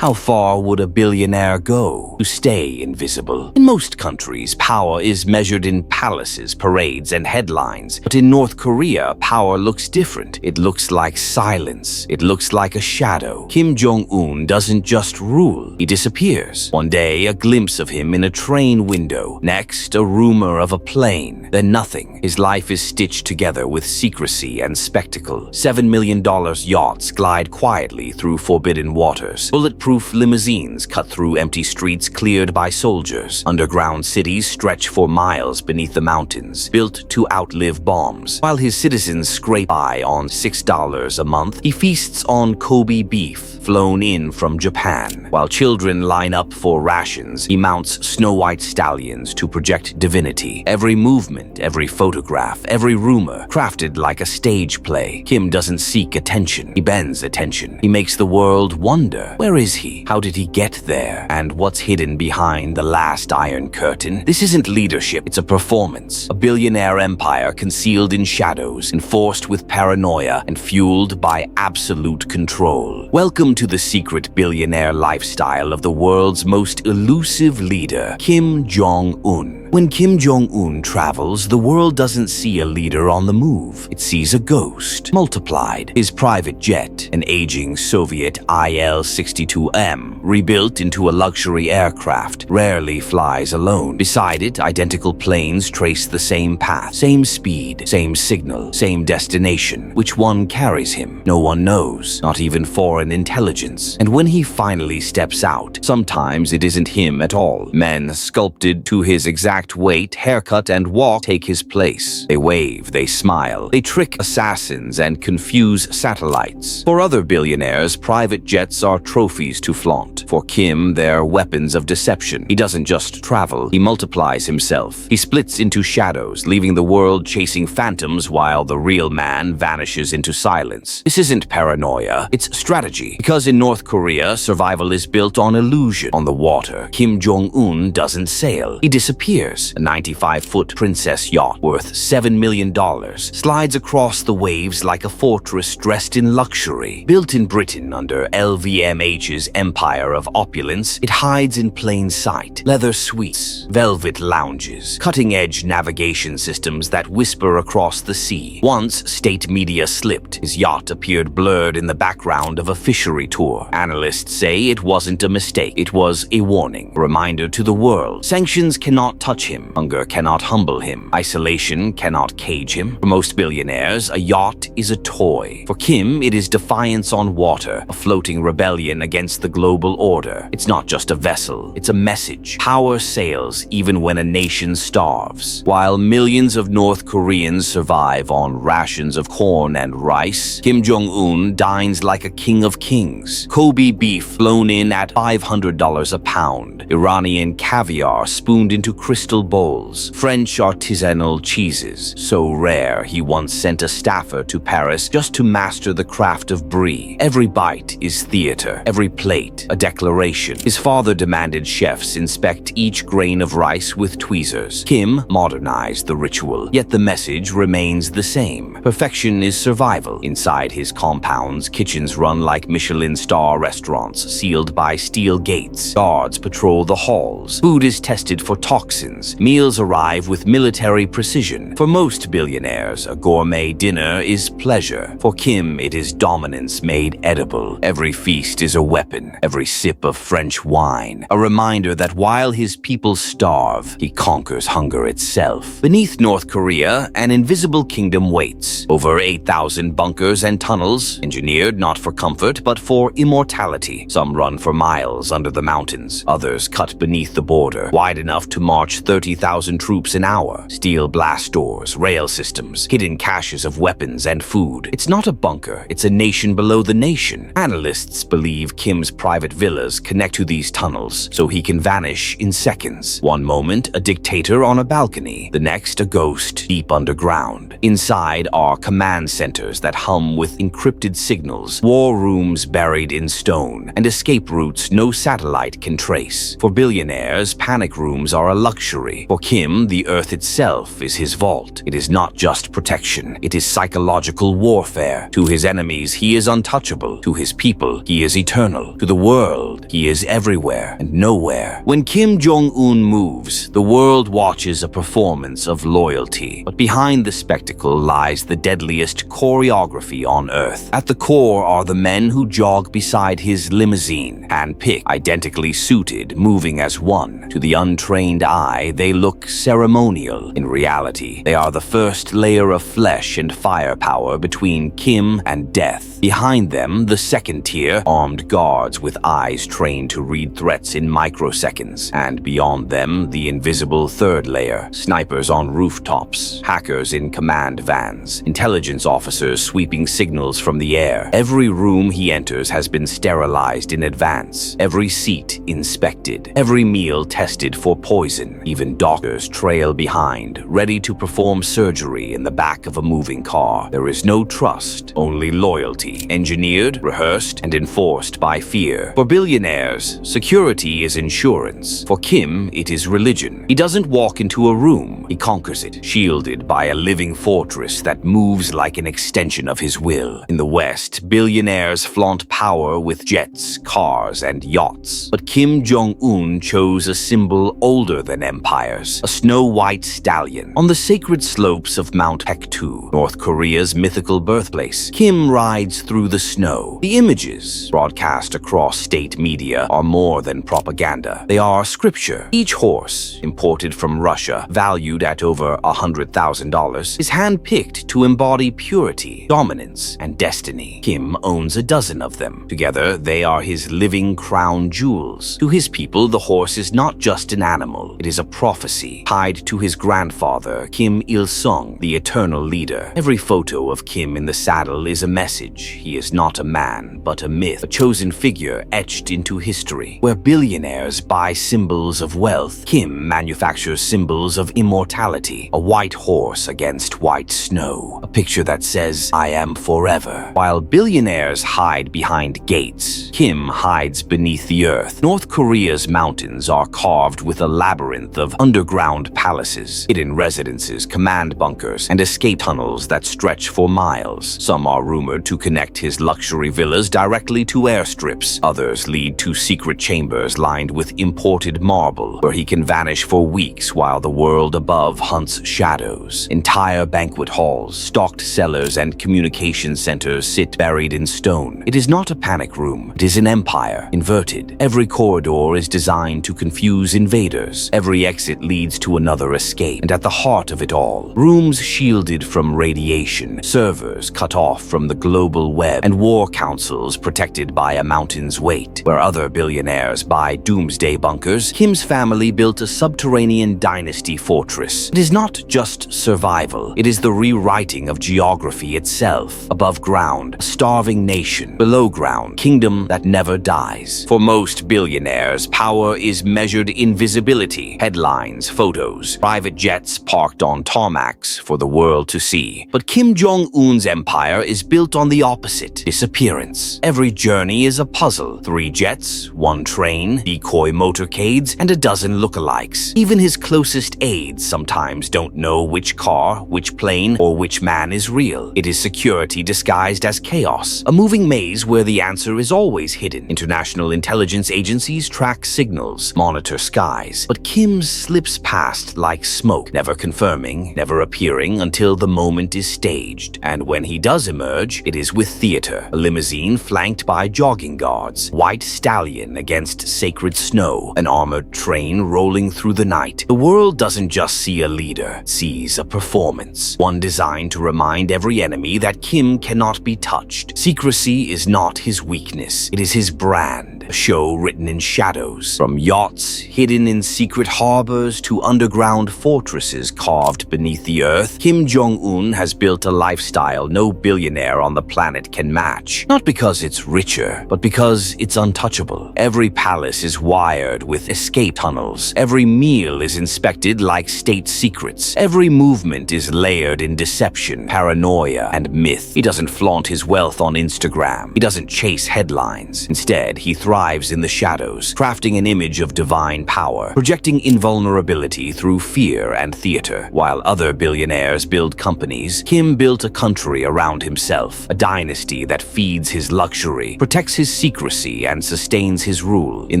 How far would a billionaire go to stay invisible? In most countries, power is measured in palaces, parades, and headlines. But in North Korea, power looks different. It looks like silence. It looks like a shadow. Kim Jong-un doesn't just rule. He disappears. One day, a glimpse of him in a train window. Next, a rumor of a plane. Then nothing. His life is stitched together with secrecy and spectacle. $7 million yachts glide quietly through forbidden waters. Bulletproof limousines cut through empty streets cleared by soldiers. Underground cities stretch for miles beneath the mountains, built to outlive bombs. While his citizens scrape by on $6 a month, he feasts on Kobe beef flown in from Japan. While children line up for rations, he mounts snow-white stallions to project divinity. Every movement, every photograph, every rumor, crafted like a stage play. Kim doesn't seek attention. He bends attention. He makes the world wonder. Where is he? How did he get there? And what's hidden behind the last Iron Curtain? This isn't leadership, it's a performance. A billionaire empire concealed in shadows, enforced with paranoia, and fueled by absolute control. Welcome to the secret billionaire lifestyle of the world's most elusive leader, Kim Jong-un. When Kim Jong-un travels, the world doesn't see a leader on the move. It sees a ghost, multiplied. His private jet, an aging Soviet IL-62M, rebuilt into a luxury aircraft, rarely flies alone. Beside it, identical planes trace the same path, same speed, same signal, same destination. Which one carries him? No one knows, not even foreign intelligence. And when he finally steps out, sometimes it isn't him at all. Men sculpted to his exact weight, haircut, and walk take his place. They wave, they smile, they trick assassins and confuse satellites. For other billionaires, private jets are trophies to flaunt. For Kim, they're weapons of deception. He doesn't just travel, he multiplies himself. He splits into shadows, leaving the world chasing phantoms while the real man vanishes into silence. This isn't paranoia, it's strategy. Because in North Korea, survival is built on illusion. On the water, Kim Jong-un doesn't sail. He disappears. A 95-foot princess yacht worth $7 million slides across the waves like a fortress dressed in luxury. Built in Britain under LVMH's empire of opulence, it hides in plain sight. Leather suites, velvet lounges, cutting-edge navigation systems that whisper across the sea. Once, state media slipped. His yacht appeared blurred in the background of a fishery tour. Analysts say it wasn't a mistake. It was a warning, a reminder to the world. Sanctions cannot touch him. Hunger cannot humble him. Isolation cannot cage him. For most billionaires, a yacht is a toy. For Kim, it is defiance on water, a floating rebellion against the global order. It's not just a vessel, it's a message. Power sails even when a nation starves. While millions of North Koreans survive on rations of corn and rice, Kim Jong-un dines like a king of kings. Kobe beef flown in at $500 a pound. Iranian caviar spooned into crystal bowls, French artisanal cheeses, so rare he once sent a staffer to Paris just to master the craft of brie. Every bite is theater, every plate a declaration. His father demanded chefs inspect each grain of rice with tweezers. Kim modernized the ritual, yet the message remains the same. Perfection is survival. Inside his compounds, kitchens run like Michelin star restaurants, sealed by steel gates. Guards patrol the halls. Food is tested for toxins. Meals arrive with military precision. For most billionaires, a gourmet dinner is pleasure. For Kim, it is dominance made edible. Every feast is a weapon, every sip of French wine, a reminder that while his people starve, he conquers hunger itself. Beneath North Korea, an invisible kingdom waits. Over 8,000 bunkers and tunnels, engineered not for comfort, but for immortality. Some run for miles under the mountains. Others cut beneath the border, wide enough to march 30,000 troops an hour. Steel blast doors, rail systems, hidden caches of weapons and food. It's not a bunker, it's a nation below the nation. Analysts believe Kim's private villas connect to these tunnels, so he can vanish in seconds. One moment, a dictator on a balcony. The next, a ghost deep underground. Inside are command centers that hum with encrypted signals, war rooms buried in stone, and escape routes no satellite can trace. For billionaires, panic rooms are a luxury. For Kim, the earth itself is his vault. It is not just protection, it is psychological warfare. To his enemies, he is untouchable. To his people, he is eternal. invisible. To the world, he is everywhere and nowhere. When Kim Jong-un moves, the world watches a performance of loyalty. But behind the spectacle lies the deadliest choreography on Earth. At the core are the men who jog beside his limousine, handpicked, identically suited, moving as one. To the untrained eye, they look ceremonial. In reality, they are the first layer of flesh and firepower between Kim and death. Behind them, the second tier, armed guards with eyes trained to read threats in microseconds. And beyond them, the invisible third layer, snipers on rooftops, hackers in command vans, intelligence officers sweeping signals from the air. Every room he enters has been sterilized in advance, every seat inspected, every meal tested for poison. Even doctors trail behind, ready to perform surgery in the back of a moving car. There is no trust, only loyalty, engineered, rehearsed, and enforced by fear. For billionaires, security is insurance. For Kim, it is religion. He doesn't walk into a room, he conquers it, shielded by a living fortress that moves like an extension of his will. In the West, billionaires flaunt power with jets, cars, and yachts. But Kim Jong-un chose a symbol older than empires, a snow-white stallion. On the sacred slopes of Mount Paektu, North Korea's mythical birthplace, Kim rides through the snow. The images, broadcast across state media, are more than propaganda. They are scripture. Each horse, imported from Russia, valued at over $100,000, is handpicked to embody purity, dominance, and destiny. Kim owns a dozen of them. Together, they are his living crown jewels. To his people, the horse is not just an animal. It is a prophecy tied to his grandfather, Kim Il-sung, the eternal leader. Every photo of Kim in the saddle is a message. He is not a man, but a myth, a chosen figure etched into history. Where billionaires buy symbols of wealth, Kim manufactures symbols of immortality. A white horse against white snow. A picture that says, "I am forever." While billionaires hide behind gates, Kim hides beneath the earth. North Korea's mountains are carved with a labyrinth of underground palaces, hidden residences, command bunkers, and escape tunnels that stretch for miles. Some are rumored to connect his luxury villas directly to airstrips. Others lead to secret chambers lined with imported marble, where he can vanish for weeks while the world above hunts shadows. Entire banquet halls, stocked cellars, and communication centers sit buried in stone. It is not a panic room. It is an empire, inverted. Every corridor is designed to confuse invaders. Every exit leads to another escape. And at the heart of it all, rooms shielded from radiation, servers cut off from the global web, and war councils protected by a mountain's weight. Where other billionaires buy doomsday bunkers, Kim's family built a subterranean dynasty fortress. It is not just survival. It is the rewriting of geography itself. Above ground, a starving nation. Below ground, kingdom that never dies. For most billionaires, power is measured in visibility, headlines, photos, private jets parked on tarmacs for the world to see. But Kim Jong-un's empire is built on the opposite, disappearance. Every journey is a puzzle. 3 jets, 1 train, decoy motorcades, and a dozen lookalikes. Even his closest aides sometimes don't know which car, which plane, or which man is real. It is security disguised as chaos, a moving maze where the answer is always hidden. International intelligence agencies track signals, monitor skies, but Kim slips past like smoke, never confirming, never appearing until the moment is staged. And when he does emerge, it is with theater, a limousine flanked by jogging guards, white stallion against sacred snow, an armored train rolling through the night. The world doesn't just see a leader, it sees a performance, one designed to remind every enemy that Kim cannot be touched. Secrecy is not his weakness, it is his brand, a show written in shadows. From yachts hidden in secret harbors to underground fortresses carved beneath the earth, Kim Jong-un has built a lifestyle no billionaire on the planet can match. Not because it's richer, but because it's untouchable. Every palace is wired with escape tunnels. Every meal is inspected like state secrets. Every movement is layered in deception, paranoia, and myth. He doesn't flaunt his wealth on Instagram. He doesn't chase headlines. Instead, he thrives in the shadows, crafting an image of divine power, projecting invulnerability through fear and theater. While other billionaires build companies, Kim built a country around himself, a dynasty that feeds his luxury, protects his secrecy and sustains his rule. In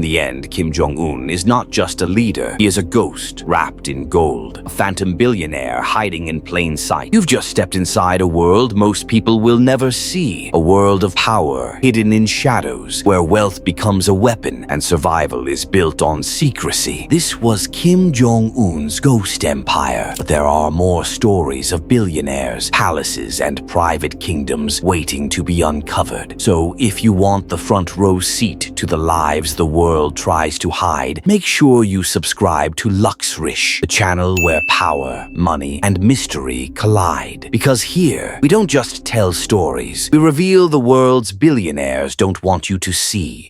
the end, Kim Jong-un is not just a leader, he is a ghost wrapped in gold, a phantom billionaire hiding in plain sight. You've just stepped inside a world most people will never see, a world of power hidden in shadows, where wealth becomes a weapon and survival is built on secrecy. This was Kim Jong-un's ghost empire, but there are more stories of billionaires, palaces, and private kingdoms waiting to be uncovered. So if you want the front row seat to the lives the world tries to hide, make sure you subscribe to Luxrish, the channel where power, money, and mystery collide. Because here, we don't just tell stories, we reveal the world's billionaires don't want you to see.